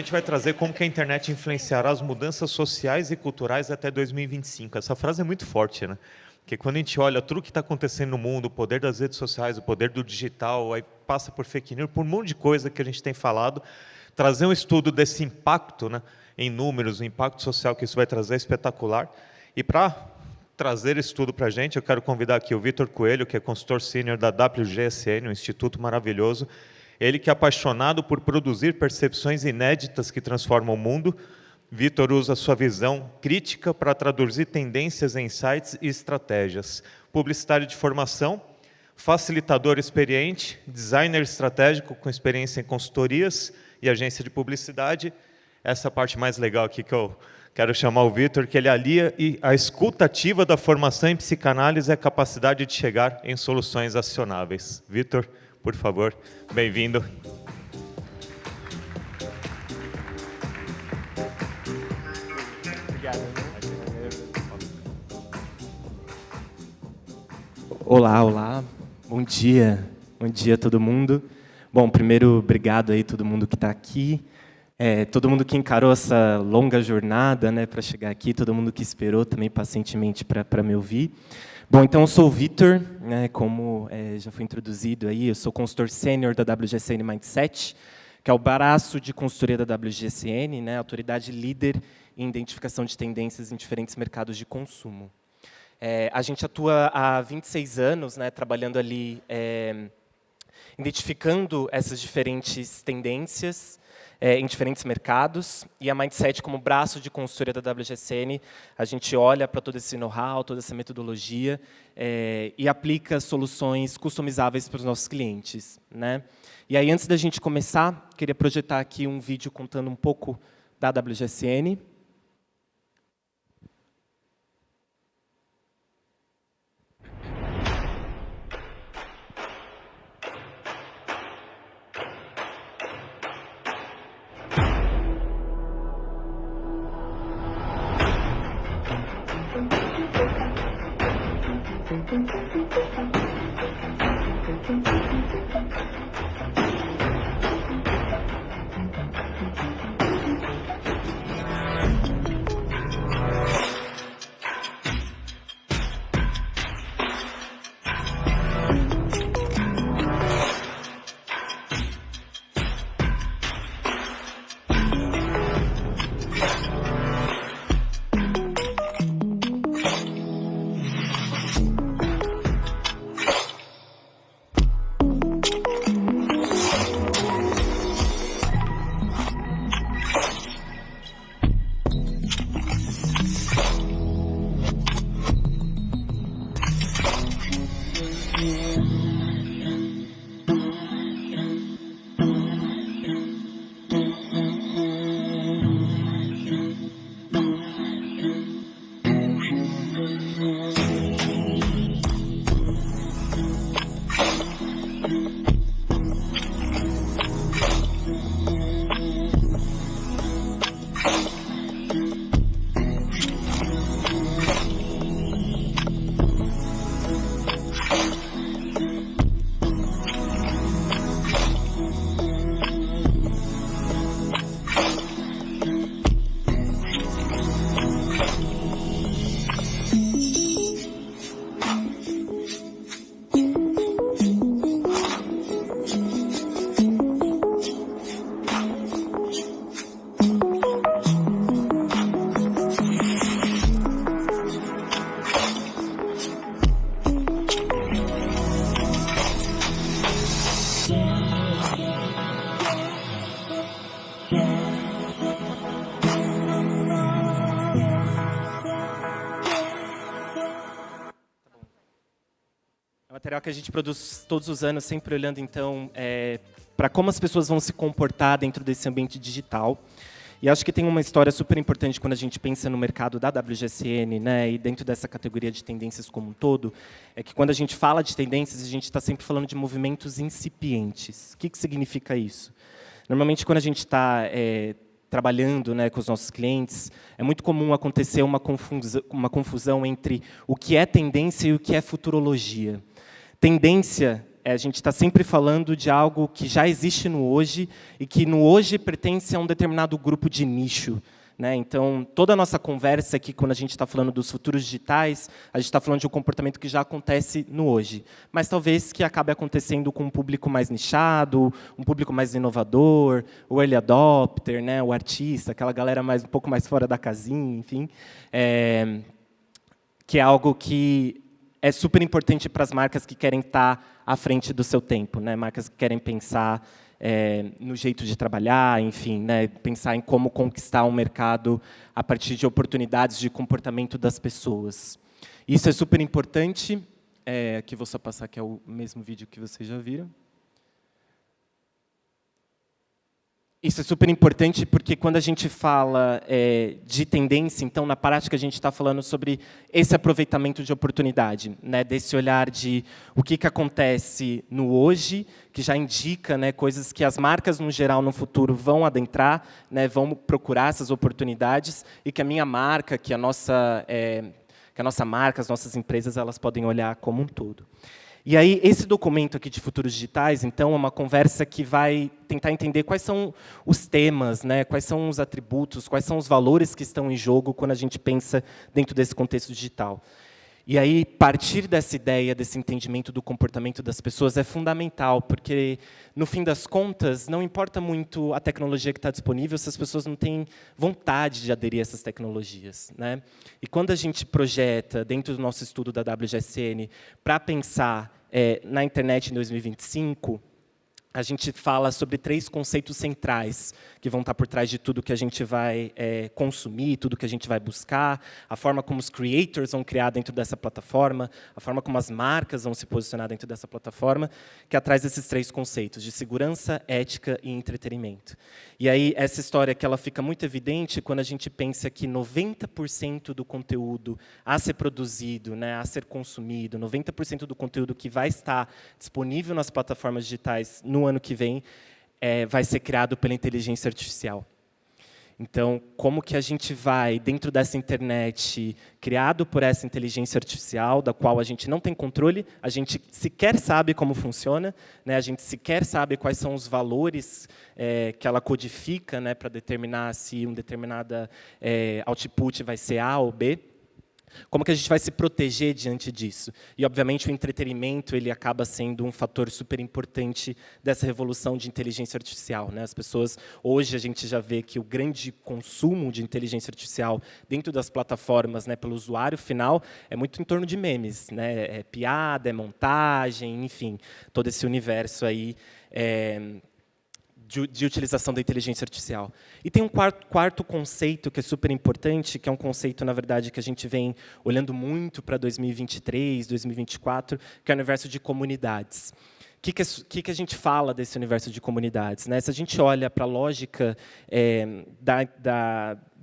gente vai trazer como que a internet influenciará as mudanças sociais e culturais até 2025. Essa frase é muito forte, né? Porque quando a gente olha tudo que está acontecendo no mundo, o poder das redes sociais, o poder do digital, aí passa por fake news, por um monte de coisa que a gente tem falado, trazer um estudo desse impacto, né, em números, o impacto social que isso vai trazer é espetacular. E para trazer esse estudo para a gente, eu quero convidar aqui o Vitor Coelho, que é consultor sênior da WGSN, um instituto maravilhoso. Ele que é apaixonado por produzir percepções inéditas que transformam o mundo. Vitor usa sua visão crítica para traduzir tendências em insights e estratégias. Publicitário de formação, facilitador experiente, designer estratégico com experiência em consultorias e agência de publicidade. Essa parte mais legal aqui que eu quero chamar o Vitor, que ele alia a escuta ativa da formação em psicanálise e a capacidade de chegar em soluções acionáveis. Vitor, por favor, bem-vindo. Olá, olá. Bom dia a todo mundo. Bom, primeiro, obrigado aí a todo mundo que está aqui, todo mundo que encarou essa longa jornada, né, para chegar aqui, todo mundo que esperou também pacientemente para me ouvir. Bom, então eu sou o Vitor, né, como já foi introduzido aí, eu sou consultor sênior da WGSN Mindset, que é o braço de consultoria da WGSN, né, autoridade líder em identificação de tendências em diferentes mercados de consumo. A gente atua há 26 anos, né, trabalhando ali, identificando essas diferentes tendências em diferentes mercados, e a Mindset, como braço de consultoria da WGSN, a gente olha para todo esse know-how, toda essa metodologia, e aplica soluções customizáveis para os nossos clientes, né? E aí, antes da gente começar, queria projetar aqui um vídeo contando um pouco da WGSN. Material que a gente produz todos os anos, sempre olhando, então, para como as pessoas vão se comportar dentro desse ambiente digital. E acho que tem uma história super importante quando a gente pensa no mercado da WGSN, né, e dentro dessa categoria de tendências como um todo, é que quando a gente fala de tendências, a gente está sempre falando de movimentos incipientes. O que significa isso? Normalmente, quando a gente está trabalhando, né, com os nossos clientes, é muito comum acontecer uma confusão entre o que é tendência e o que é futurologia. Tendência a gente está sempre falando de algo que já existe no hoje e que no hoje pertence a um determinado grupo de nicho. Né? Então, toda a nossa conversa aqui, quando a gente está falando dos futuros digitais, a gente está falando de um comportamento que já acontece no hoje, mas talvez que acabe acontecendo com um público mais nichado, um público mais inovador, o early adopter, né? O artista, aquela galera um pouco mais fora da casinha, enfim, que é algo que é super importante para as marcas que querem estar à frente do seu tempo, né? Marcas que querem pensar no jeito de trabalhar, enfim, né, pensar em como conquistar um mercado a partir de oportunidades de comportamento das pessoas. Isso é super importante. Aqui vou só passar, que é o mesmo vídeo que vocês já viram. Isso é super importante porque quando a gente fala de tendência, então, na prática, a gente está falando sobre esse aproveitamento de oportunidade, né, desse olhar de o que acontece no hoje, que já indica, né, coisas que as marcas, no geral, no futuro, vão adentrar, né, vão procurar essas oportunidades, e que a minha marca, que a nossa marca, as nossas empresas, elas podem olhar como um todo. E aí, esse documento aqui de futuros digitais, então, é uma conversa que vai tentar entender quais são os temas, né, quais são os atributos, quais são os valores que estão em jogo quando a gente pensa dentro desse contexto digital. E aí, partir dessa ideia, desse entendimento do comportamento das pessoas é fundamental, porque, no fim das contas, não importa muito a tecnologia que está disponível se as pessoas não têm vontade de aderir a essas tecnologias. Né? E quando a gente projeta, dentro do nosso estudo da WGSN, para pensar na internet em 2025, a gente fala sobre 3 conceitos centrais que vão estar por trás de tudo que a gente vai consumir, tudo que a gente vai buscar, a forma como os creators vão criar dentro dessa plataforma, a forma como as marcas vão se posicionar dentro dessa plataforma, que atrás desses 3 conceitos, de segurança, ética e entretenimento. E aí, essa história que ela fica muito evidente quando a gente pensa que 90% do conteúdo a ser produzido, né, a ser consumido, 90% do conteúdo que vai estar disponível nas plataformas digitais no ano que vem, vai ser criado pela inteligência artificial. Então, como que a gente vai, dentro dessa internet, criado por essa inteligência artificial, da qual a gente não tem controle, a gente sequer sabe como funciona, né, a gente sequer sabe quais são os valores que ela codifica, né, para determinar se um determinado output vai ser A ou B. Como que a gente vai se proteger diante disso? E, obviamente, o entretenimento ele acaba sendo um fator super importante dessa revolução de inteligência artificial. Né? As pessoas, hoje, a gente já vê que o grande consumo de inteligência artificial dentro das plataformas, né, pelo usuário final, é muito em torno de memes. Né? É piada, é montagem, enfim, todo esse universo aí de utilização da inteligência artificial. E tem um quarto conceito que é super importante, que é um conceito, na verdade, que a gente vem olhando muito para 2023, 2024, que é o universo de comunidades. O que a gente fala desse universo de comunidades? Né? Se a gente olha para a lógica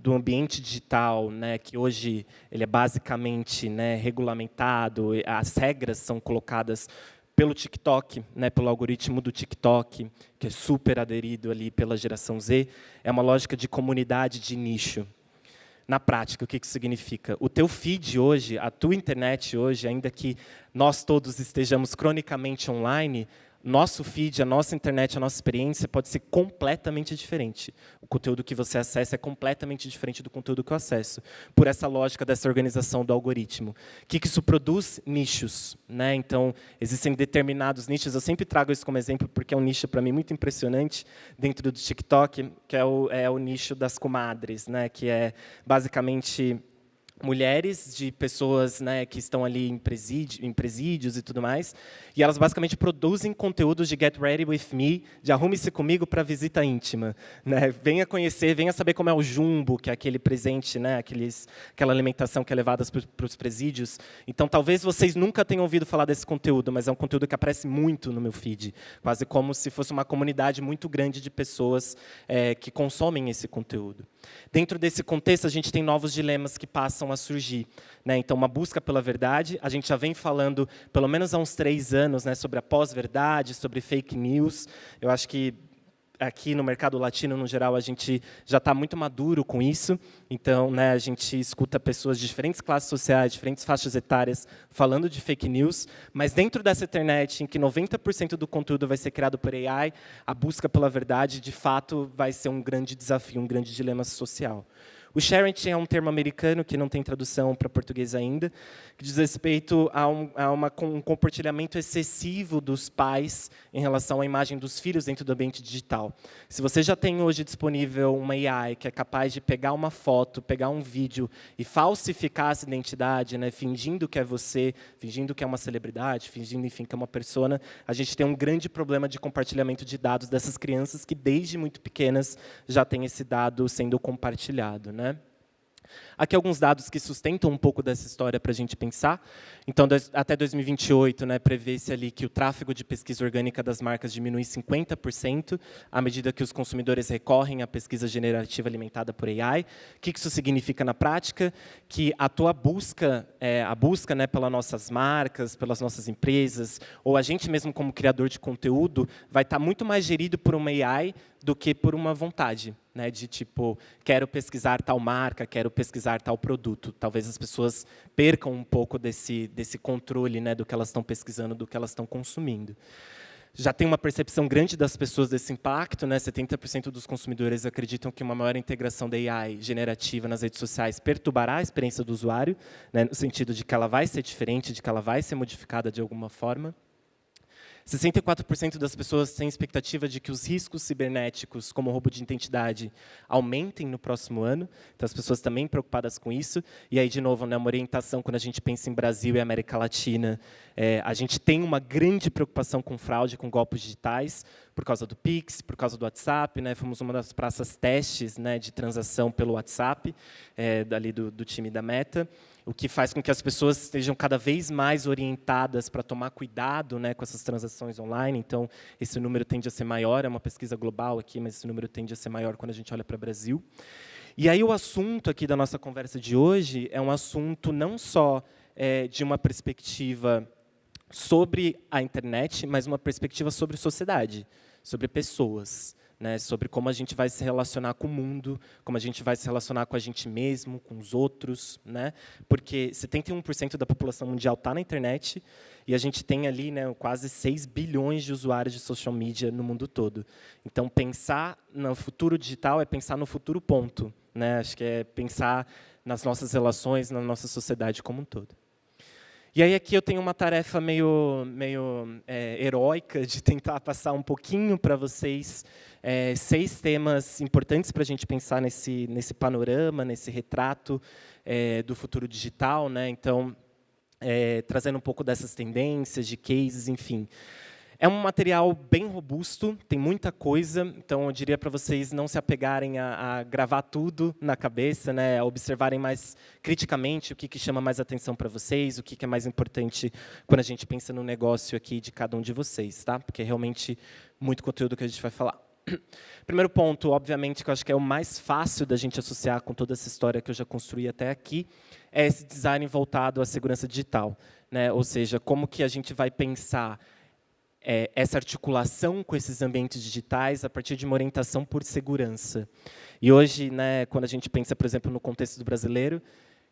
do ambiente digital, né, que hoje ele é basicamente, né, regulamentado, as regras são colocadas pelo TikTok, né, pelo algoritmo do TikTok, que é super aderido ali pela geração Z, é uma lógica de comunidade de nicho. Na prática, o que isso significa? O teu feed hoje, a tua internet hoje, ainda que nós todos estejamos cronicamente online, nosso feed, a nossa internet, a nossa experiência pode ser completamente diferente. O conteúdo que você acessa é completamente diferente do conteúdo que eu acesso, por essa lógica dessa organização do algoritmo. O que isso produz? Nichos. Né? Então, existem determinados nichos, eu sempre trago isso como exemplo, porque é um nicho, para mim, muito impressionante, dentro do TikTok, que é o nicho das comadres, né? Que é, basicamente, mulheres de pessoas, né, que estão ali em presídios e tudo mais, e elas basicamente produzem conteúdos de Get Ready With Me, de arrume-se comigo para visita íntima. Né? Venha conhecer, venha saber como é o jumbo, que é aquele presente, né, aquela alimentação que é levada para os presídios. Então, talvez vocês nunca tenham ouvido falar desse conteúdo, mas é um conteúdo que aparece muito no meu feed, quase como se fosse uma comunidade muito grande de pessoas que consomem esse conteúdo. Dentro desse contexto, a gente tem novos dilemas que passam a surgir. Né? Então, uma busca pela verdade. A gente já vem falando, pelo menos há uns 3 anos, né, sobre a pós-verdade, sobre fake news. Eu acho que aqui no mercado latino, no geral, a gente já está muito maduro com isso. Então, né, a gente escuta pessoas de diferentes classes sociais, diferentes faixas etárias, falando de fake news. Mas dentro dessa internet, em que 90% do conteúdo vai ser criado por AI, a busca pela verdade, de fato, vai ser um grande desafio, um grande dilema social. O sharing é um termo americano que não tem tradução para português ainda, que diz respeito a um compartilhamento excessivo dos pais em relação à imagem dos filhos dentro do ambiente digital. Se você já tem hoje disponível uma AI que é capaz de pegar uma foto, pegar um vídeo e falsificar essa identidade, né, fingindo que é você, fingindo que é uma celebridade, fingindo, enfim, que é uma persona, a gente tem um grande problema de compartilhamento de dados dessas crianças que, desde muito pequenas, já têm esse dado sendo compartilhado, né? Aqui alguns dados que sustentam um pouco dessa história para a gente pensar. Então, até 2028, né, prevê-se ali que o tráfego de pesquisa orgânica das marcas diminui 50% à medida que os consumidores recorrem à pesquisa generativa alimentada por AI. O que isso significa na prática? Que a tua busca, né, pelas nossas marcas, pelas nossas empresas, ou a gente mesmo como criador de conteúdo, vai estar muito mais gerido por uma AI do que por uma vontade, né, de tipo, quero pesquisar tal marca, quero pesquisar tal produto. Talvez as pessoas percam um pouco desse controle, né, do que elas estão pesquisando, do que elas estão consumindo. Já tem uma percepção grande das pessoas desse impacto, né? 70% dos consumidores acreditam que uma maior integração da AI generativa nas redes sociais perturbará a experiência do usuário, né, no sentido de que ela vai ser diferente, de que ela vai ser modificada de alguma forma. 64% das pessoas têm expectativa de que os riscos cibernéticos, como roubo de identidade, aumentem no próximo ano. Então, as pessoas também preocupadas com isso. E aí, de novo, né, uma orientação, quando a gente pensa em Brasil e América Latina, a gente tem uma grande preocupação com fraude, com golpes digitais, por causa do Pix, por causa do WhatsApp. Né, fomos uma das praças testes, né, de transação pelo WhatsApp, dali do time da Meta, o que faz com que as pessoas estejam cada vez mais orientadas para tomar cuidado, né, com essas transações online. Então, esse número tende a ser maior, é uma pesquisa global aqui, mas esse número tende a ser maior quando a gente olha para o Brasil. E aí o assunto aqui da nossa conversa de hoje é um assunto não só de uma perspectiva sobre a internet, mas uma perspectiva sobre sociedade, sobre pessoas. Né, sobre como a gente vai se relacionar com o mundo, como a gente vai se relacionar com a gente mesmo, com os outros, né? Porque 71% da população mundial está na internet e a gente tem ali, né, quase 6 bilhões de usuários de social media no mundo todo. Então, pensar no futuro digital é pensar no futuro ponto. Né? Acho que é pensar nas nossas relações, na nossa sociedade como um todo. E aí aqui eu tenho uma tarefa meio heróica de tentar passar um pouquinho para vocês 6 temas importantes para a gente pensar nesse panorama, nesse retrato do futuro digital, né? Então, trazendo um pouco dessas tendências, de cases, enfim. É um material bem robusto, tem muita coisa, então eu diria para vocês não se apegarem a gravar tudo na cabeça, né, a observarem mais criticamente o que chama mais atenção para vocês, o que é mais importante quando a gente pensa no negócio aqui de cada um de vocês, tá? Porque é realmente muito conteúdo que a gente vai falar. Primeiro ponto, obviamente, que eu acho que é o mais fácil da gente associar com toda essa história que eu já construí até aqui, é esse design voltado à segurança digital, né? Ou seja, como que a gente vai pensar essa articulação com esses ambientes digitais a partir de uma orientação por segurança. E hoje, né, quando a gente pensa, por exemplo, no contexto do brasileiro,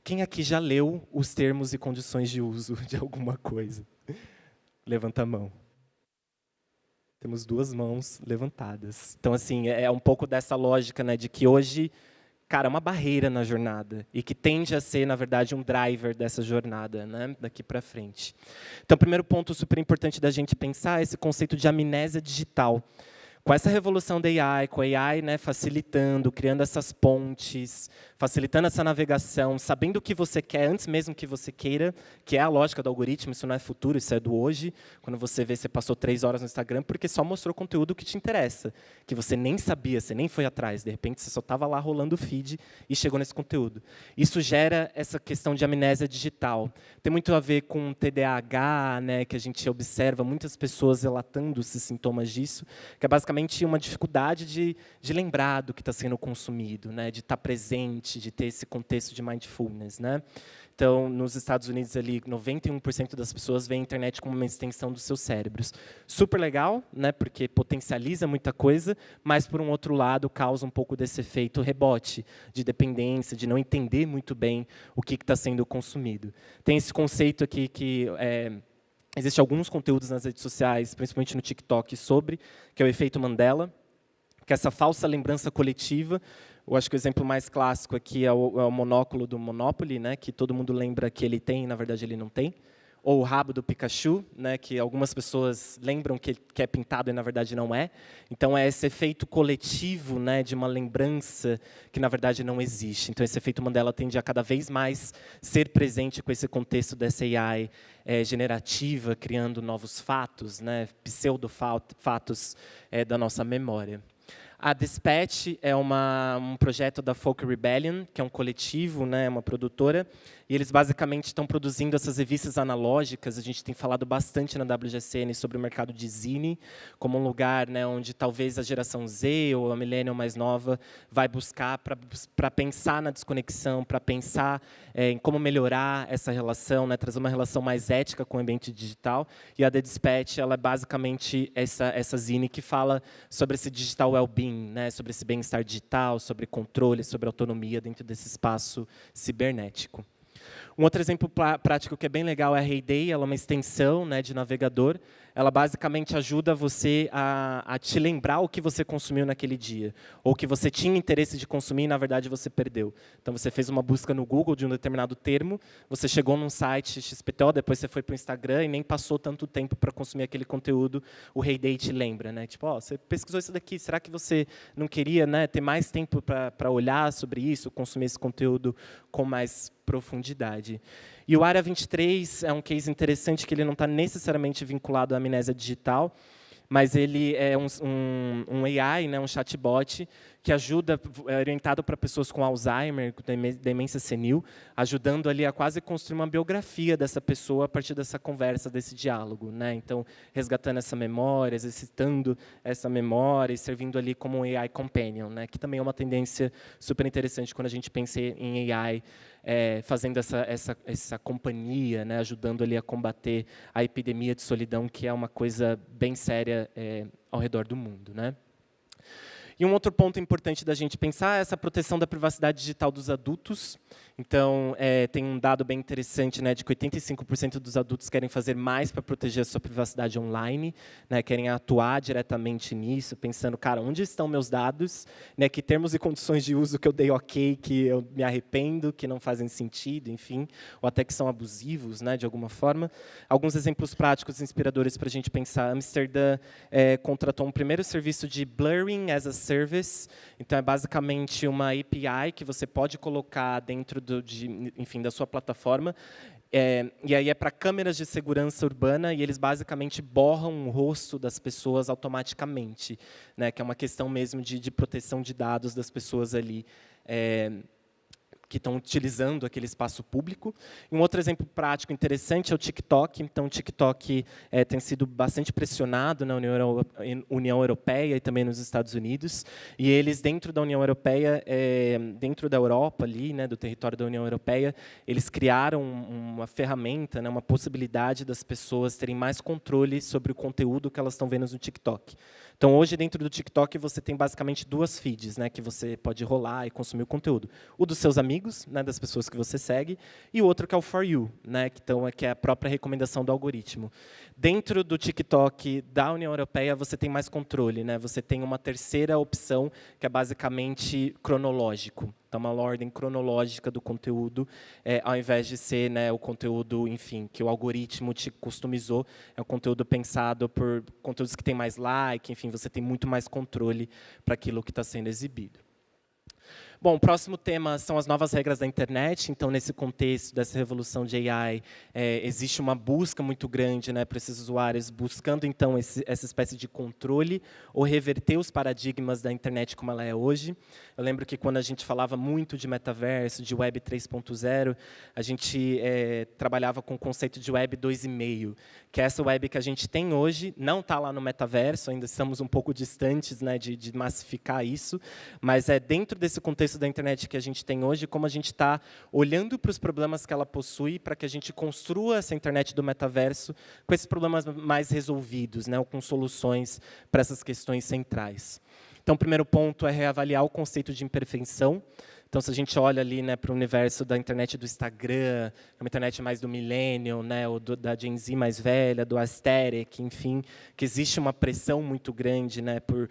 quem aqui já leu os termos e condições de uso de alguma coisa? Levanta a mão. Temos 2 mãos levantadas. Então, assim, é um pouco dessa lógica, né, de que hoje, cara, é uma barreira na jornada e que tende a ser, na verdade, um driver dessa jornada, né, daqui para frente. Então, o primeiro ponto super importante da gente pensar é esse conceito de amnésia digital. Com essa revolução da AI, com a AI, né, facilitando, criando essas pontes, facilitando essa navegação, sabendo o que você quer antes mesmo que você queira, que é a lógica do algoritmo, isso não é futuro, isso é do hoje. Quando você vê, você passou 3 horas no Instagram porque só mostrou conteúdo que te interessa, que você nem sabia, você nem foi atrás, de repente você só estava lá rolando o feed e chegou nesse conteúdo. Isso gera essa questão de amnésia digital. Tem muito a ver com TDAH, né, que a gente observa muitas pessoas relatando esses sintomas disso, que é basicamente basicamente uma dificuldade de lembrar do que está sendo consumido, né? De estar presente, de ter esse contexto de mindfulness, né? Então, nos Estados Unidos, ali, 91% das pessoas veem a internet como uma extensão dos seus cérebros. Super legal, né, porque potencializa muita coisa, mas, por um outro lado, causa um pouco desse efeito rebote, de dependência, de não entender muito bem o que está sendo consumido. Tem esse conceito aqui que existem alguns conteúdos nas redes sociais, principalmente no TikTok, que é o efeito Mandela, que é essa falsa lembrança coletiva. Eu acho que o exemplo mais clássico aqui é o monóculo do Monopoly, né, que todo mundo lembra que ele tem, e, na verdade, ele não tem. Ou o rabo do Pikachu, né, que algumas pessoas lembram que é pintado e, na verdade, não é. Então, é esse efeito coletivo, né, de uma lembrança que, na verdade, não existe. Então, esse efeito Mandela tende a cada vez mais ser presente com esse contexto dessa AI generativa, criando novos fatos, né, pseudo-fatos da nossa memória. A Dispatch é um projeto da Folk Rebellion, que é um coletivo, né, uma produtora, e eles basicamente estão produzindo essas revistas analógicas. A gente tem falado bastante na WGCN sobre o mercado de zine, como um lugar, né, onde talvez a geração Z ou a millennial mais nova vai buscar para pensar na desconexão, para pensar em como melhorar essa relação, né, trazer uma relação mais ética com o ambiente digital. E a The Dispatch, ela é basicamente essa zine que fala sobre esse digital well-being, né, sobre esse bem-estar digital, sobre controle, sobre autonomia dentro desse espaço cibernético. Um outro exemplo prático que é bem legal é a Heyday, ela é uma extensão, né, de navegador. Ela basicamente ajuda você a te lembrar o que você consumiu naquele dia, ou que você tinha interesse de consumir e, na verdade, você perdeu. Então, você fez uma busca no Google de um determinado termo, você chegou num site XPTO, depois você foi para o Instagram e nem passou tanto tempo para consumir aquele conteúdo, o Heyday te lembra, né? Tipo, você pesquisou isso daqui, será que você não queria, né, ter mais tempo para olhar sobre isso, consumir esse conteúdo com mais profundidade? E o Área 23 é um case interessante que ele não está necessariamente vinculado à amnésia digital, mas ele é um AI, né, um chatbot, que ajuda, orientado para pessoas com Alzheimer, com demência senil, ajudando ali a quase construir uma biografia dessa pessoa a partir dessa conversa, desse diálogo, né? Então, resgatando essa memória, exercitando essa memória e servindo ali como um AI companion, né? Que também é uma tendência super interessante quando a gente pensa em AI, fazendo essa companhia, né? Ajudando ali a combater a epidemia de solidão, que é uma coisa bem séria ao redor do mundo, né? E um outro ponto importante da gente pensar é essa proteção da privacidade digital dos adultos. Então, tem um dado bem interessante, né, de que 85% dos adultos querem fazer mais para proteger a sua privacidade online, né, querem atuar diretamente nisso, pensando, cara, onde estão meus dados? Né, que termos e condições de uso que eu dei ok, que eu me arrependo, que não fazem sentido, enfim, ou até que são abusivos, né, de alguma forma. Alguns exemplos práticos inspiradores para a gente pensar. Amsterdã contratou um primeiro serviço de Blurring as a Service. Então, é basicamente uma API que você pode colocar dentro enfim, da sua plataforma. E aí é para câmeras de segurança urbana, e eles basicamente borram o rosto das pessoas automaticamente, né, que é uma questão mesmo de proteção de dados das pessoas ali, que estão utilizando aquele espaço público. E um outro exemplo prático interessante é o TikTok. Então, o TikTok tem sido bastante pressionado na União Europeia e também nos Estados Unidos. E eles, dentro da União Europeia, dentro da Europa, ali, né, do território da União Europeia, eles criaram uma ferramenta, né, uma possibilidade das pessoas terem mais controle sobre o conteúdo que elas estão vendo no TikTok. Então, hoje, dentro do TikTok, você tem basicamente duas feeds, né, que você pode rolar e consumir o conteúdo. O dos seus amigos, né, das pessoas que você segue, e o outro que é o For You, né, que é a própria recomendação do algoritmo. Dentro do TikTok da União Europeia, você tem mais controle, né? Você tem uma terceira opção, que é basicamente cronológico. Então, uma ordem cronológica do conteúdo, ao invés de ser, né, o conteúdo, enfim, que o algoritmo te customizou, é um conteúdo pensado por conteúdos que têm mais like, enfim, você tem muito mais controle para aquilo que está sendo exibido. Bom, o próximo tema são as novas regras da internet. Então, nesse contexto dessa revolução de AI, existe uma busca muito grande, né, para esses usuários, buscando, então, essa espécie de controle ou reverter os paradigmas da internet como ela é hoje. Eu lembro que, quando a gente falava muito de metaverso, de Web 3.0, a gente trabalhava com o conceito de Web 2.5, que é essa web que a gente tem hoje, não está lá no metaverso, ainda estamos um pouco distantes, né, de massificar isso, mas é dentro desse contexto da internet que a gente tem hoje, como a gente está olhando para os problemas que ela possui, para que a gente construa essa internet do metaverso com esses problemas mais resolvidos, né, ou com soluções para essas questões centrais. Então, o primeiro ponto é reavaliar o conceito de imperfeição. Então, se a gente olha ali, né, para o universo da internet do Instagram, uma internet mais do millennial, né, ou da Gen Z mais velha, do aesthetic, enfim, que existe uma pressão muito grande, né, por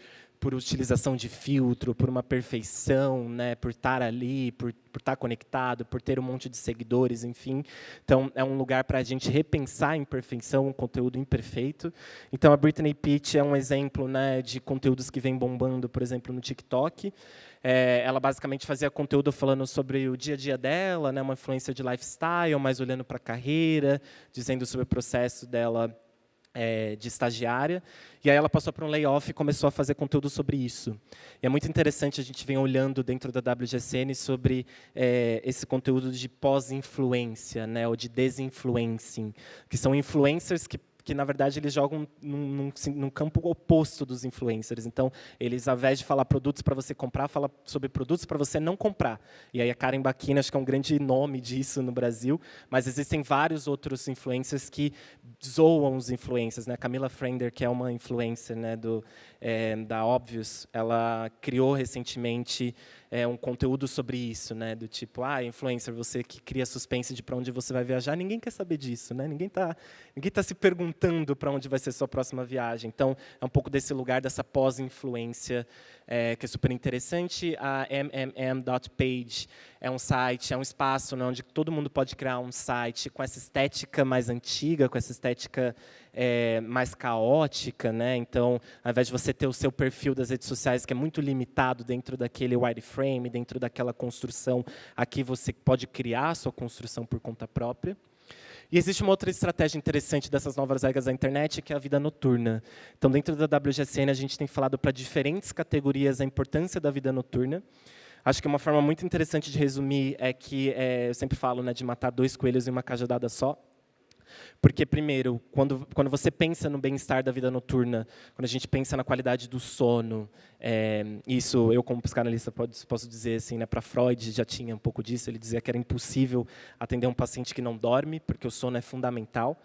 utilização de filtro, por uma perfeição, né, por estar ali, por estar conectado, por ter um monte de seguidores, enfim. Então, é um lugar para a gente repensar a imperfeição, um conteúdo imperfeito. Então, a Brittany Pitt é um exemplo, né, de conteúdos que vem bombando, por exemplo, no TikTok. Ela basicamente fazia conteúdo falando sobre o dia a dia dela, né, uma influência de lifestyle, mas olhando para a carreira, dizendo sobre o processo dela de estagiária, e aí ela passou por um layoff e começou a fazer conteúdo sobre isso. E é muito interessante, a gente vem olhando dentro da WGSN sobre esse conteúdo de pós-influência, né, ou de desinfluencing, que são influencers que na verdade, eles jogam num campo oposto dos influencers. Então, eles, ao invés de falar produtos para você comprar, falam sobre produtos para você não comprar. E aí a Karen Bakina, acho que é um grande nome disso no Brasil, mas existem vários outros influencers que zoam os influencers, né? Camila Frender, que é uma influencer, né, da Obvious, ela criou recentemente um conteúdo sobre isso, né, do tipo, influencer, você que cria suspense de para onde você vai viajar, ninguém quer saber disso, né? Ninguém tá se perguntando para onde vai ser sua próxima viagem. Então, é um pouco desse lugar, dessa pós-influência, que é super interessante. A mmm.page é um site, é um espaço, né, onde todo mundo pode criar um site com essa estética mais antiga, com essa estética mais caótica, né? Então, ao invés de você ter o seu perfil das redes sociais, que é muito limitado dentro daquele wireframe, dentro daquela construção, aqui você pode criar a sua construção por conta própria. E existe uma outra estratégia interessante dessas novas regras da internet, que é a vida noturna. Então, dentro da WGSN, a gente tem falado para diferentes categorias a importância da vida noturna. Acho que uma forma muito interessante de resumir é que, eu sempre falo, né, de matar 2 coelhos em uma cajadada só. Porque, primeiro, quando você pensa no bem-estar da vida noturna, quando a gente pensa na qualidade do sono, isso eu, como psicanalista, posso dizer, assim, né, para Freud já tinha um pouco disso, ele dizia que era impossível atender um paciente que não dorme, porque o sono é fundamental.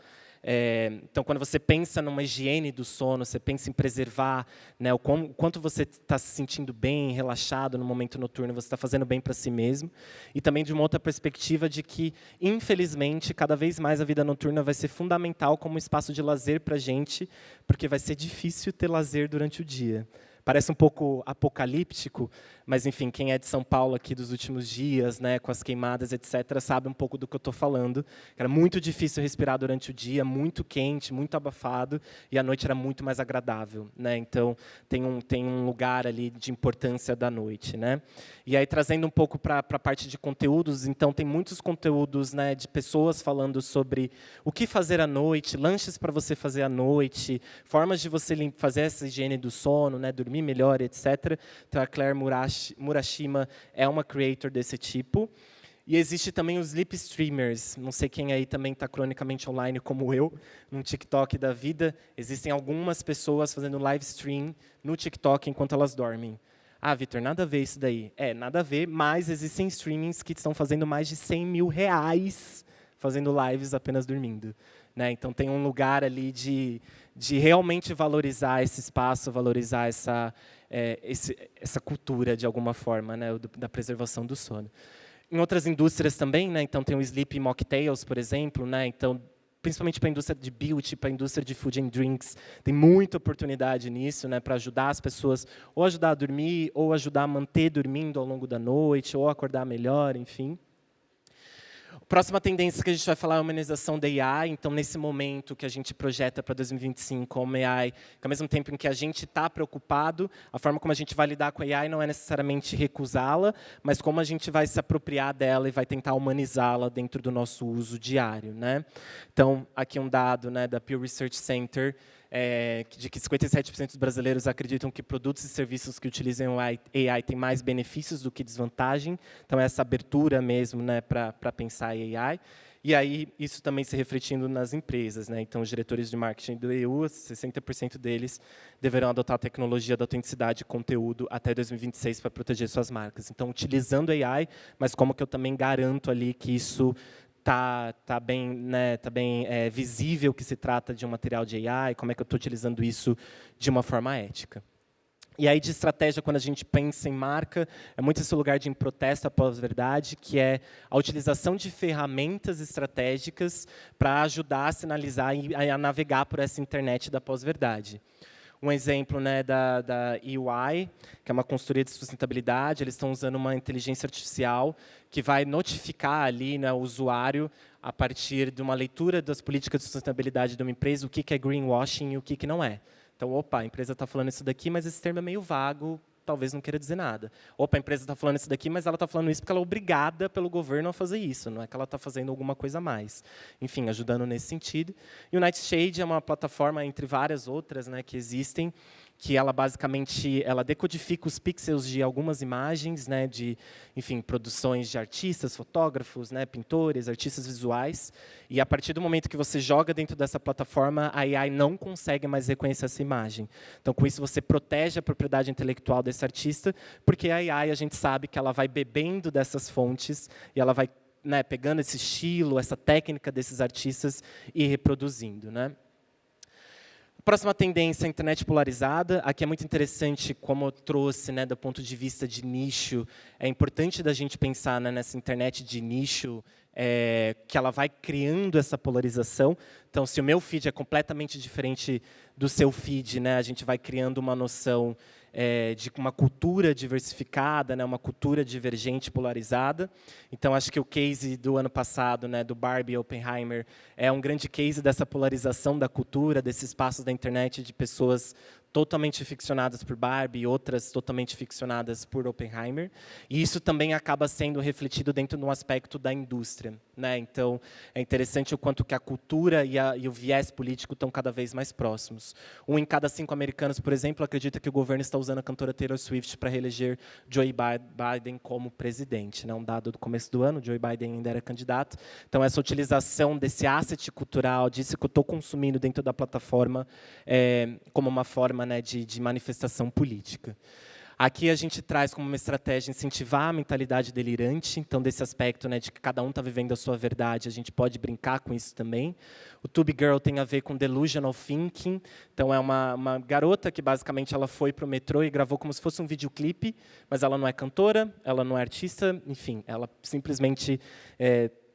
Então, quando você pensa numa higiene do sono, você pensa em preservar, né, o quanto você está se sentindo bem, relaxado no momento noturno, você está fazendo bem para si mesmo. E também de uma outra perspectiva de que, infelizmente, cada vez mais a vida noturna vai ser fundamental como espaço de lazer para a gente, porque vai ser difícil ter lazer durante o dia. Parece um pouco apocalíptico, mas, enfim, quem é de São Paulo aqui dos últimos dias, né, com as queimadas, etc., sabe um pouco do que eu estou falando. Era muito difícil respirar durante o dia, muito quente, muito abafado, e a noite era muito mais agradável, né? Então, tem um lugar ali de importância da noite, né? E aí, trazendo um pouco para a parte de conteúdos, então, tem muitos conteúdos, né, de pessoas falando sobre o que fazer à noite, lanches para você fazer à noite, formas de você fazer essa higiene do sono, né, dormir melhor, etc. Então, a Claire Murashima é uma creator desse tipo. E existe também os sleep streamers. Não sei quem aí também está cronicamente online como eu, no TikTok da vida. Existem algumas pessoas fazendo live stream no TikTok enquanto elas dormem. Vitor, nada a ver isso daí. Nada a ver, mas existem streamings que estão fazendo mais de R$100 mil fazendo lives apenas dormindo, né? Então, tem um lugar ali de realmente valorizar esse espaço, valorizar essa cultura, de alguma forma, né, da preservação do sono. Em outras indústrias também, né, então tem o Sleep Mocktails, por exemplo, né, então, principalmente para a indústria de beauty, para a indústria de food and drinks, tem muita oportunidade nisso, né, para ajudar as pessoas, ou ajudar a dormir, ou ajudar a manter dormindo ao longo da noite, ou acordar melhor, enfim. Próxima tendência que a gente vai falar é a humanização da AI. Então, nesse momento que a gente projeta para 2025, a AI, que ao mesmo tempo em que a gente está preocupado, a forma como a gente vai lidar com a AI não é necessariamente recusá-la, mas como a gente vai se apropriar dela e vai tentar humanizá-la dentro do nosso uso diário, né? Então, aqui um dado, né, da Pew Research Center, de que 57% dos brasileiros acreditam que produtos e serviços que utilizam AI têm mais benefícios do que desvantagem. Então, essa abertura mesmo, né, para pensar em AI. E aí, isso também se refletindo nas empresas, né? Então, os diretores de marketing do EU, 60% deles deverão adotar a tecnologia da autenticidade de conteúdo até 2026 para proteger suas marcas. Então, utilizando AI, mas como que eu também garanto ali que isso tá bem, né, visível que se trata de um material de AI, como é que eu estou utilizando isso de uma forma ética. E aí, de estratégia, quando a gente pensa em marca, é muito esse lugar de protesto à pós-verdade, que é a utilização de ferramentas estratégicas para ajudar a sinalizar e a navegar por essa internet da pós-verdade. Um exemplo, né, da EY, que é uma consultoria de sustentabilidade, eles estão usando uma inteligência artificial que vai notificar ali, né, o usuário, a partir de uma leitura das políticas de sustentabilidade de uma empresa, o que é greenwashing e o que não é. Então, opa, a empresa está falando isso daqui, mas esse termo é meio vago, talvez não queira dizer nada. Opa, a empresa está falando isso daqui, mas ela está falando isso porque ela é obrigada pelo governo a fazer isso, não é que ela está fazendo alguma coisa a mais. Enfim, ajudando nesse sentido. E o Nightshade é uma plataforma, entre várias outras, né, que existem, que ela basicamente decodifica os pixels de algumas imagens, né, de, enfim, produções de artistas, fotógrafos, né, pintores, artistas visuais, e a partir do momento que você joga dentro dessa plataforma, a AI não consegue mais reconhecer essa imagem. Então, com isso, você protege a propriedade intelectual desse artista, porque a AI, a gente sabe que ela vai bebendo dessas fontes e ela vai, né, pegando esse estilo, essa técnica desses artistas e reproduzindo, né? Próxima tendência, a internet polarizada. Aqui é muito interessante, como eu trouxe, né, do ponto de vista de nicho, é importante da gente pensar, né, nessa internet de nicho, que ela vai criando essa polarização. Então, se o meu feed é completamente diferente do seu feed, né, a gente vai criando uma noção de uma cultura diversificada, né, uma cultura divergente, polarizada. Então, acho que o case do ano passado, né, do Barbie e Oppenheimer, é um grande case dessa polarização da cultura, desses espaços da internet de pessoas totalmente ficcionadas por Barbie e outras totalmente ficcionadas por Oppenheimer. E isso também acaba sendo refletido dentro de um aspecto da indústria, né? Então, é interessante o quanto que a cultura e o viés político estão cada vez mais próximos. 1 em cada 5 americanos, por exemplo, acredita que o governo está usando a cantora Taylor Swift para reeleger Joe Biden como presidente, né? Um dado do começo do ano, Joe Biden ainda era candidato. Então, essa utilização desse asset cultural, disso que eu estou consumindo dentro da plataforma, como uma forma, né, de manifestação política. Aqui a gente traz como uma estratégia incentivar a mentalidade delirante, então desse aspecto, né, de que cada um está vivendo a sua verdade, a gente pode brincar com isso também. O Tube Girl tem a ver com delusional thinking, então é uma garota que basicamente ela foi para o metrô e gravou como se fosse um videoclipe, mas ela não é cantora, ela não é artista, enfim, ela simplesmente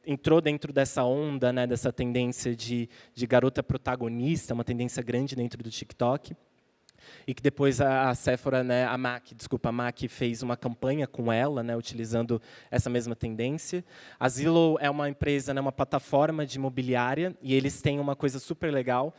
entrou dentro dessa onda, né, dessa tendência de garota protagonista, uma tendência grande dentro do TikTok. E que depois a Sephora, né, a MAC fez uma campanha com ela, né, utilizando essa mesma tendência. A Zillow é uma empresa, né, uma plataforma de imobiliária, e eles têm uma coisa super legal.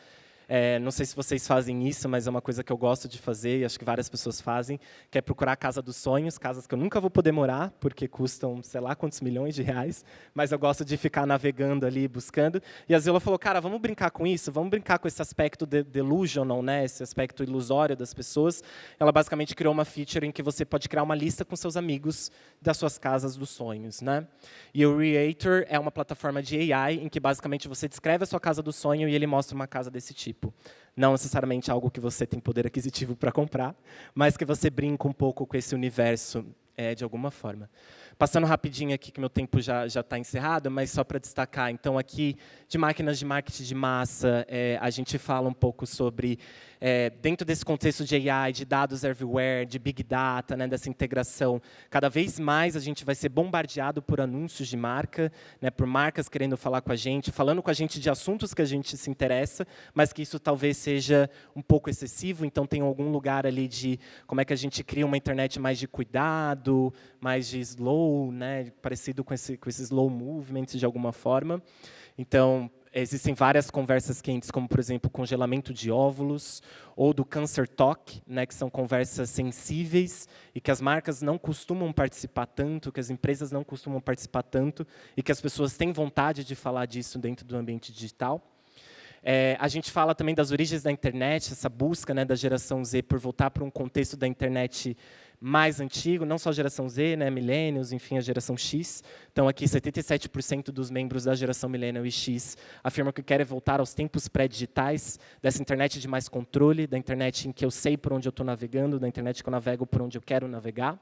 Não sei se vocês fazem isso, mas é uma coisa que eu gosto de fazer, e acho que várias pessoas fazem, que é procurar a casa dos sonhos, casas que eu nunca vou poder morar, porque custam, sei lá, quantos milhões de reais, mas eu gosto de ficar navegando ali, buscando. E a Zillow falou, cara, vamos brincar com isso, vamos brincar com esse aspecto delusional, né, esse aspecto ilusório das pessoas. Ela basicamente criou uma feature em que você pode criar uma lista com seus amigos das suas casas dos sonhos, né? E o Reator é uma plataforma de AI em que basicamente você descreve a sua casa do sonho e ele mostra uma casa desse tipo. Não necessariamente algo que você tem poder aquisitivo para comprar, mas que você brinca um pouco com esse universo de alguma forma. Passando rapidinho aqui, que meu tempo já está encerrado, mas só para destacar, então aqui, de máquinas de marketing de massa, a gente fala um pouco sobre, dentro desse contexto de AI, de dados everywhere, de Big Data, né, dessa integração, cada vez mais a gente vai ser bombardeado por anúncios de marca, né, por marcas querendo falar com a gente, falando com a gente de assuntos que a gente se interessa, mas que isso talvez seja um pouco excessivo, então tem algum lugar ali de como é que a gente cria uma internet mais de cuidado, conteúdo mais de slow, né, parecido com esse slow movement de alguma forma. Então, existem várias conversas quentes, como, por exemplo, congelamento de óvulos, ou do Cancer Talk, né, que são conversas sensíveis e que as marcas não costumam participar tanto, que as empresas não costumam participar tanto, e que as pessoas têm vontade de falar disso dentro do ambiente digital. A gente fala também das origens da internet, essa busca, né, da geração Z por voltar para um contexto da internet mais antigo, não só a geração Z, né, millennials, enfim, a geração X. Então, aqui, 77% dos membros da geração millennial e X afirmam que querem voltar aos tempos pré-digitais, dessa internet de mais controle, da internet em que eu sei por onde eu estou navegando, da internet que eu navego por onde eu quero navegar.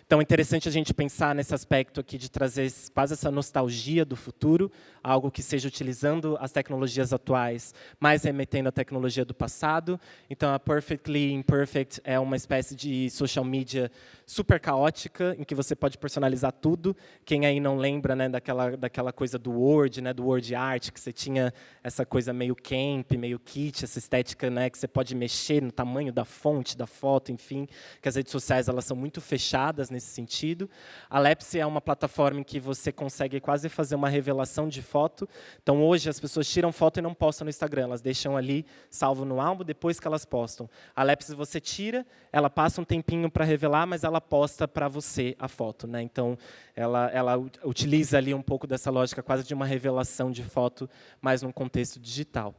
Então, é interessante a gente pensar nesse aspecto aqui de trazer quase essa nostalgia do futuro, algo que seja utilizando as tecnologias atuais, mas remetendo à tecnologia do passado. Então, a Perfectly Imperfect é uma espécie de social media super caótica, em que você pode personalizar tudo. Quem aí não lembra, né, daquela coisa do Word, né, do Word Art, que você tinha essa coisa meio camp, meio kit, essa estética, né, que você pode mexer no tamanho da fonte, da foto, enfim, que as redes sociais elas são muito fechadas nesse sentido. A Lepsi é uma plataforma em que você consegue quase fazer uma revelação de foto. Então, hoje, as pessoas tiram foto e não postam no Instagram. Elas deixam ali, salvo no álbum, depois que elas postam. A Lepsi você tira, ela passa um tempinho para revelar, mas ela posta para você a foto, né? Então, ela utiliza ali um pouco dessa lógica quase de uma revelação de foto, mas num contexto digital.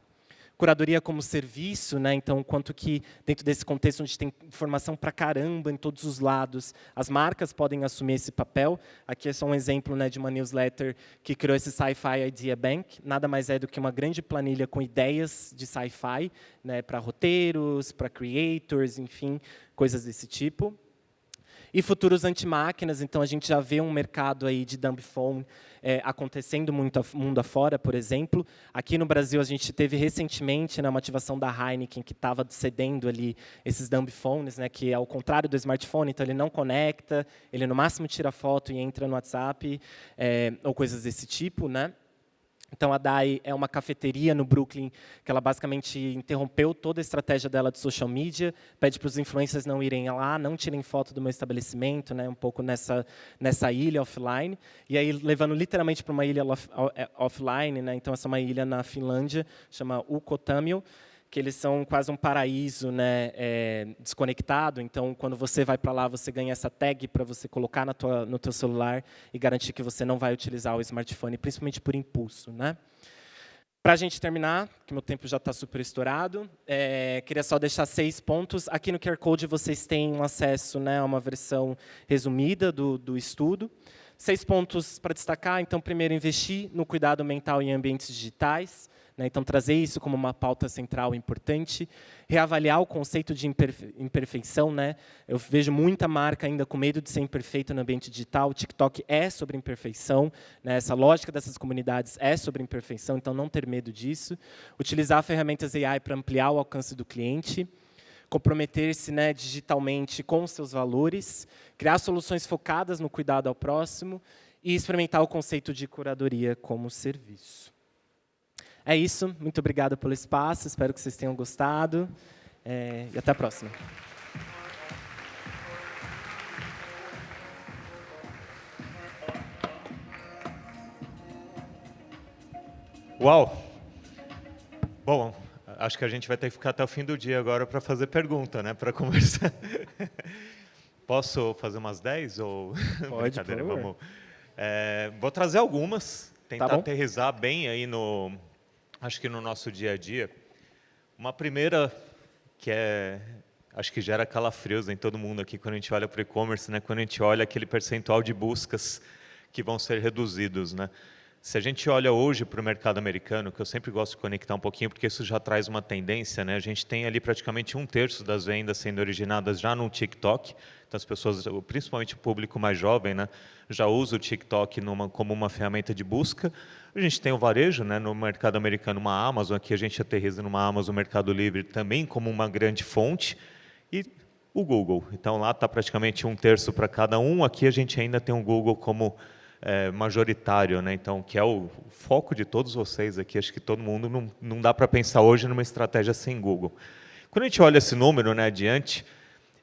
Curadoria como serviço, né? Então, quanto que dentro desse contexto onde tem informação para caramba em todos os lados, as marcas podem assumir esse papel. Aqui é só um exemplo, né, de uma newsletter que criou esse Sci-Fi Idea Bank. Nada mais é do que uma grande planilha com ideias de sci-fi, né, para roteiros, para creators, enfim, coisas desse tipo. E futuros anti-máquinas, então a gente já vê um mercado aí de dumb phone acontecendo muito mundo afora, por exemplo. Aqui no Brasil, a gente teve recentemente, né, uma ativação da Heineken, que estava cedendo ali esses dumb phones, né, que é ao contrário do smartphone, então ele não conecta, ele no máximo tira foto e entra no WhatsApp, ou coisas desse tipo, né? Então, a Dai é uma cafeteria no Brooklyn que ela basicamente interrompeu toda a estratégia dela de social media, pede para os influencers não irem lá, não tirem foto do meu estabelecimento, né, um pouco nessa ilha offline. E aí, levando literalmente para uma ilha offline, né, então essa é uma ilha na Finlândia, chama Ukkotamio, que eles são quase um paraíso, né, desconectado. Então, quando você vai para lá, você ganha essa tag para você colocar no teu celular e garantir que você não vai utilizar o smartphone, principalmente por impulso, né? Para a gente terminar, que meu tempo já está super estourado, queria só deixar 6 pontos. Aqui no QR Code vocês têm um acesso, né, a uma versão resumida do estudo. 6 pontos para destacar. Então, primeiro, investir no cuidado mental em ambientes digitais. Então, trazer isso como uma pauta central importante. Reavaliar o conceito de imperfeição. Né? Eu vejo muita marca ainda com medo de ser imperfeita no ambiente digital. O TikTok é sobre imperfeição. Né? Essa lógica dessas comunidades é sobre imperfeição, então não ter medo disso. Utilizar ferramentas AI para ampliar o alcance do cliente. Comprometer-se, né, digitalmente com os seus valores. Criar soluções focadas no cuidado ao próximo. E experimentar o conceito de curadoria como serviço. É isso, muito obrigado pelo espaço, espero que vocês tenham gostado, e até a próxima. Uau! Bom, acho que a gente vai ter que ficar até o fim do dia agora para fazer pergunta, né, para conversar. Posso fazer umas 10 ou Pode, por favor. Vamos. Vou trazer algumas, tentar aterrissar bem aí acho que no nosso dia a dia. Uma primeira que acho que gera calafrios em todo mundo aqui quando a gente olha para o e-commerce, né? Quando a gente olha aquele percentual de buscas que vão ser reduzidos, né? Se a gente olha hoje para o mercado americano, que eu sempre gosto de conectar um pouquinho, porque isso já traz uma tendência, né? A gente tem ali praticamente 1/3 das vendas sendo originadas já no TikTok. Então, as pessoas, principalmente o público mais jovem, né, já usa o TikTok como uma ferramenta de busca. A gente tem o varejo, né, no mercado americano, uma Amazon, aqui a gente aterriza numa Amazon Mercado Livre também como uma grande fonte. E o Google. Então, lá está praticamente 1/3 para cada um. Aqui a gente ainda tem o Google como majoritário, né? Então, que é o foco de todos vocês aqui. Acho que todo mundo não dá para pensar hoje numa estratégia sem Google. Quando a gente olha esse número, né, adiante,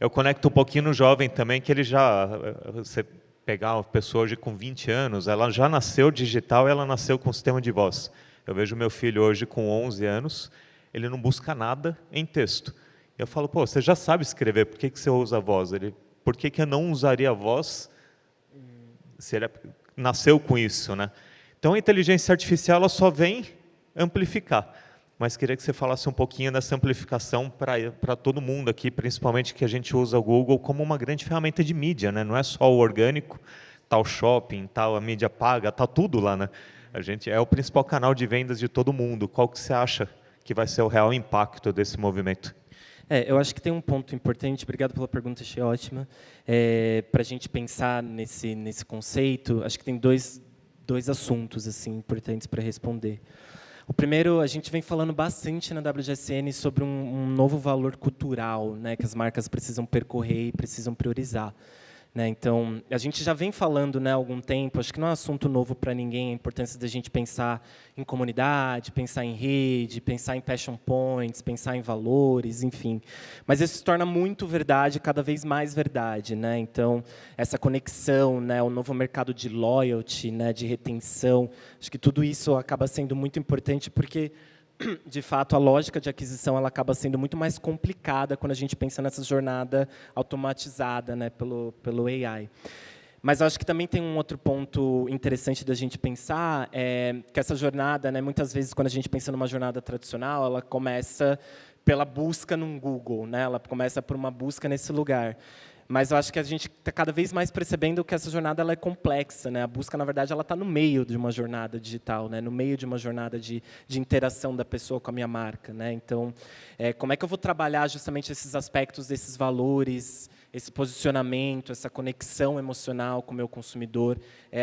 eu conecto um pouquinho no jovem também, que ele já, você pegar uma pessoa hoje com 20 anos, ela já nasceu digital, ela nasceu com sistema de voz. Eu vejo meu filho hoje com 11 anos, ele não busca nada em texto. Eu falo, pô, você já sabe escrever, por que você usa a voz? Ele, por que eu não usaria a voz se ele nasceu com isso, né? Então, a inteligência artificial ela só vem amplificar. Mas queria que você falasse um pouquinho dessa amplificação para todo mundo aqui, principalmente que a gente usa o Google como uma grande ferramenta de mídia, né? Não é só o orgânico, tal shopping, tal a mídia paga, tá tudo lá, né? A gente é o principal canal de vendas de todo mundo. Qual que você acha que vai ser o real impacto desse movimento? Eu acho que tem um ponto importante, obrigado pela pergunta, achei ótima, para a gente pensar nesse conceito. Acho que tem dois assuntos assim importantes para responder. O primeiro, a gente vem falando bastante na WGSN sobre um novo valor cultural, né, que as marcas precisam percorrer e precisam priorizar. Né, então, a gente já vem falando, né, há algum tempo, acho que não é um assunto novo para ninguém, a importância da gente pensar em comunidade, pensar em rede, pensar em passion points, pensar em valores, enfim. Mas isso se torna muito verdade, cada vez mais verdade. Né? Então, essa conexão, né, o novo mercado de loyalty, né, de retenção, acho que tudo isso acaba sendo muito importante porque, de fato, a lógica de aquisição ela acaba sendo muito mais complicada quando a gente pensa nessa jornada automatizada, né, pelo AI. Mas eu acho que também tem um outro ponto interessante da gente pensar, que essa jornada, né, muitas vezes, quando a gente pensa numa jornada tradicional, ela começa pela busca no Google, né, ela começa por uma busca nesse lugar. Mas eu acho que a gente está cada vez mais percebendo que essa jornada ela é complexa. Né? A busca, na verdade, ela está no meio de uma jornada digital, né? No meio de uma jornada de interação da pessoa com a minha marca. Né? Então, como é que eu vou trabalhar justamente esses aspectos, desses valores, esse posicionamento, essa conexão emocional com o meu consumidor?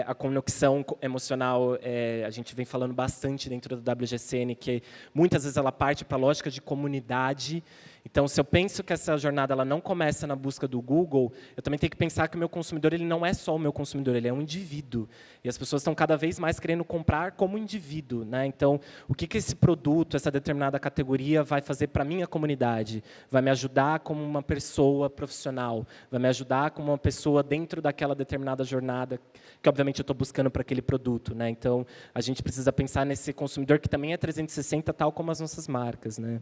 A conexão emocional, a gente vem falando bastante dentro da WGSN, que muitas vezes ela parte para a lógica de comunidade. Então, se eu penso que essa jornada ela não começa na busca do Google, eu também tenho que pensar que o meu consumidor ele não é só o meu consumidor, ele é um indivíduo. E as pessoas estão cada vez mais querendo comprar como indivíduo. Né? Então, o que esse produto, essa determinada categoria vai fazer para a minha comunidade? Vai me ajudar como uma pessoa profissional? Vai me ajudar como uma pessoa dentro daquela determinada jornada que, obviamente, eu estou buscando para aquele produto. Né? Então, a gente precisa pensar nesse consumidor que também é 360, tal como as nossas marcas. Né?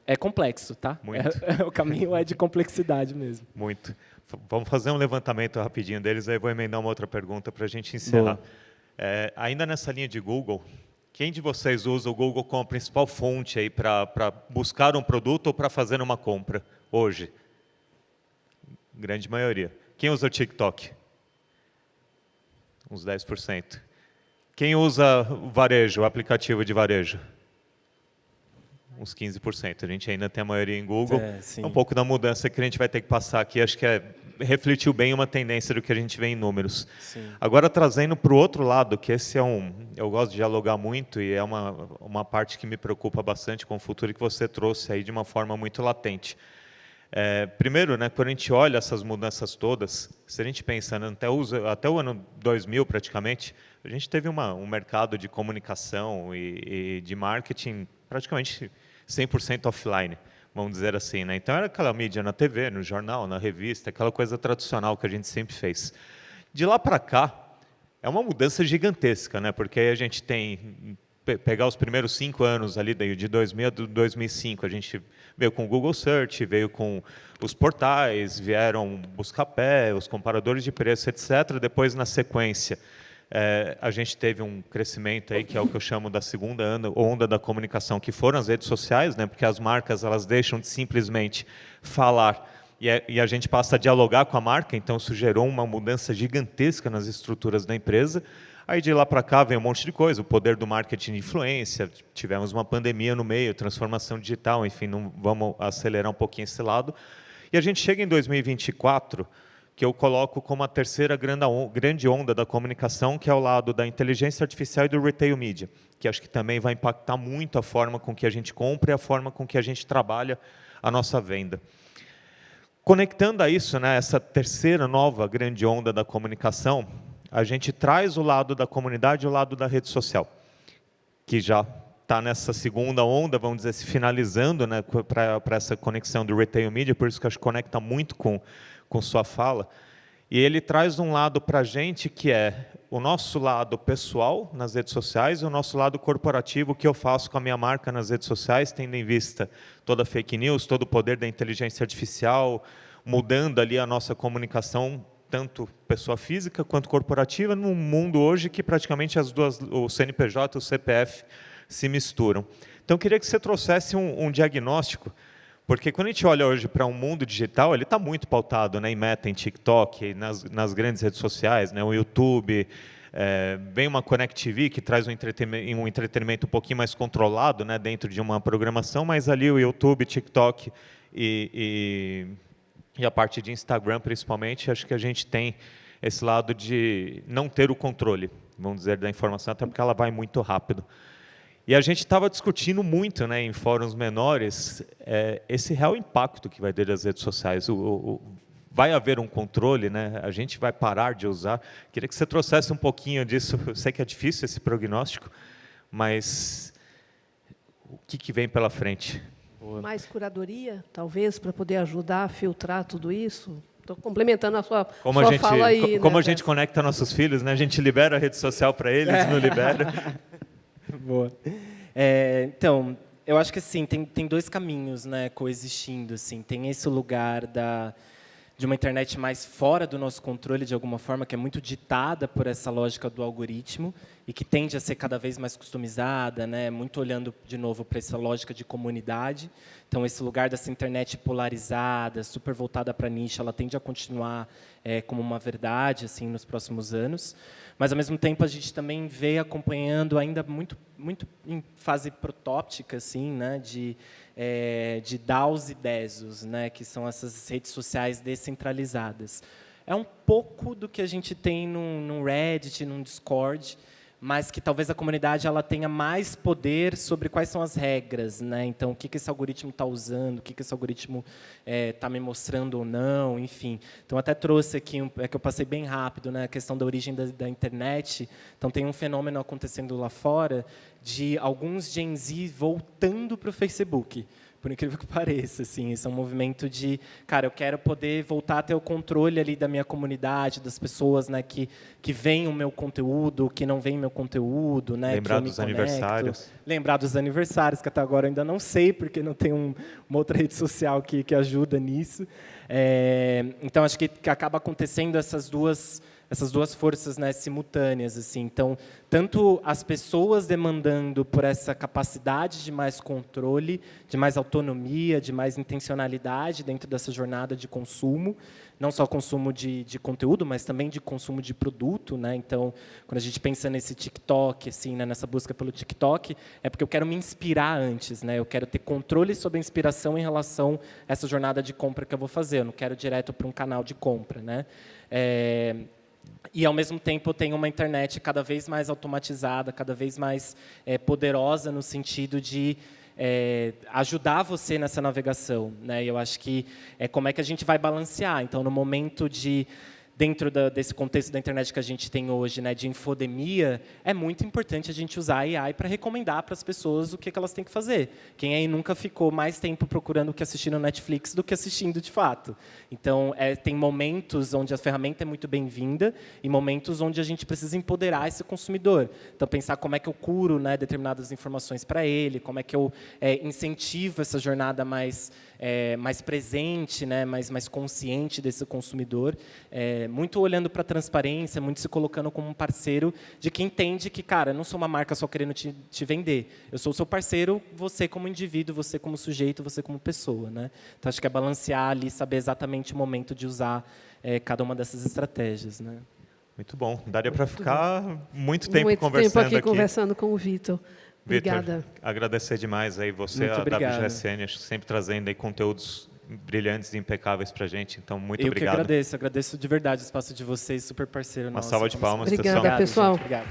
É complexo, tá? Muito. O caminho é de complexidade mesmo. Muito. Vamos fazer um levantamento rapidinho deles, aí vou emendar uma outra pergunta para a gente encerrar. Ainda nessa linha de Google, quem de vocês usa o Google como a principal fonte aí para buscar um produto ou para fazer uma compra hoje? Grande maioria. Quem usa o TikTok? Uns 10%. Quem usa o varejo, o aplicativo de varejo? Uns 15%. A gente ainda tem a maioria em Google. Um pouco da mudança que a gente vai ter que passar aqui, acho que refletiu bem uma tendência do que a gente vê em números. Sim. Agora, trazendo para o outro lado, que esse eu gosto de dialogar muito e é uma parte que me preocupa bastante com o futuro e que você trouxe aí de uma forma muito latente. Primeiro, né, quando a gente olha essas mudanças todas, se a gente pensa, né, até o ano 2000 praticamente, a gente teve um mercado de comunicação e de marketing praticamente 100% offline, vamos dizer assim. Né? Então, era aquela mídia na TV, no jornal, na revista, aquela coisa tradicional que a gente sempre fez. De lá para cá, é uma mudança gigantesca, né? Porque aí a gente tem, pegar os primeiros 5 anos ali, de 2000 a 2005, a gente veio com o Google Search, veio com os portais, vieram Buscapé, os comparadores de preço, etc. Depois, na sequência, a gente teve um crescimento aí que é o que eu chamo da segunda onda da comunicação, que foram as redes sociais, né? Porque as marcas elas deixam de simplesmente falar e a gente passa a dialogar com a marca, então isso gerou uma mudança gigantesca nas estruturas da empresa. Aí de lá para cá vem um monte de coisa, o poder do marketing de influência, tivemos uma pandemia no meio, transformação digital, enfim, não vamos acelerar um pouquinho esse lado. E a gente chega em 2024, que eu coloco como a terceira grande onda da comunicação, que é o lado da inteligência artificial e do retail media, que acho que também vai impactar muito a forma com que a gente compra e a forma com que a gente trabalha a nossa venda. Conectando a isso, né, essa terceira nova grande onda da comunicação, a gente traz o lado da comunidade e o lado da rede social, que já está nessa segunda onda, vamos dizer, se finalizando, né, para essa conexão do retail media, por isso que acho que conecta muito com sua fala. E ele traz um lado para a gente que é o nosso lado pessoal nas redes sociais e o nosso lado corporativo, o que eu faço com a minha marca nas redes sociais, tendo em vista toda a fake news, todo o poder da inteligência artificial, mudando ali a nossa comunicação, tanto pessoa física quanto corporativa, num mundo hoje que praticamente as duas, o CNPJ e o CPF, se misturam. Então, eu queria que você trouxesse um diagnóstico, porque quando a gente olha hoje para um mundo digital, ele está muito pautado, né, em Meta, em TikTok, nas grandes redes sociais, né, o YouTube, vem uma Connect TV que traz um entretenimento um pouquinho mais controlado, né, dentro de uma programação, mas ali o YouTube, TikTok e a parte de Instagram, principalmente, acho que a gente tem esse lado de não ter o controle, vamos dizer, da informação, até porque ela vai muito rápido. E a gente estava discutindo muito, né, em fóruns menores, esse real impacto que vai ter das redes sociais. Vai haver um controle, né? A gente vai parar de usar. Queria que você trouxesse um pouquinho disso. Eu sei que é difícil esse prognóstico, mas o que vem pela frente? Mais curadoria, talvez, para poder ajudar a filtrar tudo isso? Estou complementando a sua fala aí. Como a gente conecta nossos filhos, né? A gente libera a rede social para eles, não libera. Boa. Então, eu acho que assim, tem dois caminhos, né, coexistindo. Assim. Tem esse lugar de uma internet mais fora do nosso controle, de alguma forma, que é muito ditada por essa lógica do algoritmo e que tende a ser cada vez mais customizada, né, muito olhando, de novo, para essa lógica de comunidade. Então, esse lugar dessa internet polarizada, super voltada para nicho, ela tende a continuar como uma verdade assim, nos próximos anos. Mas, ao mesmo tempo, a gente também vê acompanhando ainda muito em fase protótica, assim, né, de DAOs e DESOs, né, que são essas redes sociais descentralizadas. É um pouco do que a gente tem num Reddit, num Discord, mas que talvez a comunidade ela tenha mais poder sobre quais são as regras, né? Então, o que esse algoritmo está usando, o que esse algoritmo está me mostrando ou não, enfim. Então, até trouxe aqui, que eu passei bem rápido, né, a questão da origem da internet. Então, tem um fenômeno acontecendo lá fora de alguns Gen Z voltando para o Facebook. Por incrível que pareça, assim, isso é um movimento de, cara, eu quero poder voltar a ter o controle ali da minha comunidade, das pessoas, né, que veem o meu conteúdo, que não veem o meu conteúdo, né, lembrar dos aniversários. Lembrar dos aniversários, que até agora eu ainda não sei, porque não tem uma outra rede social que ajuda nisso. Então, acho que acaba acontecendo essas duas forças, né, simultâneas, assim. Então, tanto as pessoas demandando por essa capacidade de mais controle, de mais autonomia, de mais intencionalidade dentro dessa jornada de consumo, não só consumo de conteúdo, mas também de consumo de produto, né? Então, quando a gente pensa nesse TikTok, assim, né, nessa busca pelo TikTok, é porque eu quero me inspirar antes, né? Eu quero ter controle sobre a inspiração em relação a essa jornada de compra que eu vou fazer. Eu não quero direto para um canal de compra, né? E, ao mesmo tempo, eu tenho uma internet cada vez mais automatizada, cada vez mais poderosa no sentido de ajudar você nessa navegação, né? Eu acho que como é que a gente vai balancear. Então, no momento dentro desse contexto da internet que a gente tem hoje, né, de infodemia, é muito importante a gente usar a AI para recomendar para as pessoas o que elas têm que fazer. Quem aí nunca ficou mais tempo procurando o que assistir no Netflix do que assistindo de fato? Então, tem momentos onde a ferramenta é muito bem-vinda e momentos onde a gente precisa empoderar esse consumidor. Então, pensar como é que eu curo, né, determinadas informações para ele, como é que eu incentivo essa jornada mais presente, né, mais consciente desse consumidor, muito olhando para a transparência, muito se colocando como um parceiro de quem entende que, cara, eu não sou uma marca só querendo te vender, eu sou o seu parceiro, você como indivíduo, você como sujeito, você como pessoa, né? Então, acho que é balancear ali, saber exatamente o momento de usar cada uma dessas estratégias, né? Muito bom. Daria para ficar muito tempo conversando aqui. Muito tempo aqui. Conversando com o Vitor. Obrigada. Vitor, agradecer demais aí você, muito a WGSN, sempre trazendo aí conteúdos brilhantes e impecáveis para a gente. Então, muito obrigado. Eu que agradeço de verdade o espaço de vocês, super parceiro nosso. Uma salva de palmas, Obrigada, pessoal. Obrigado.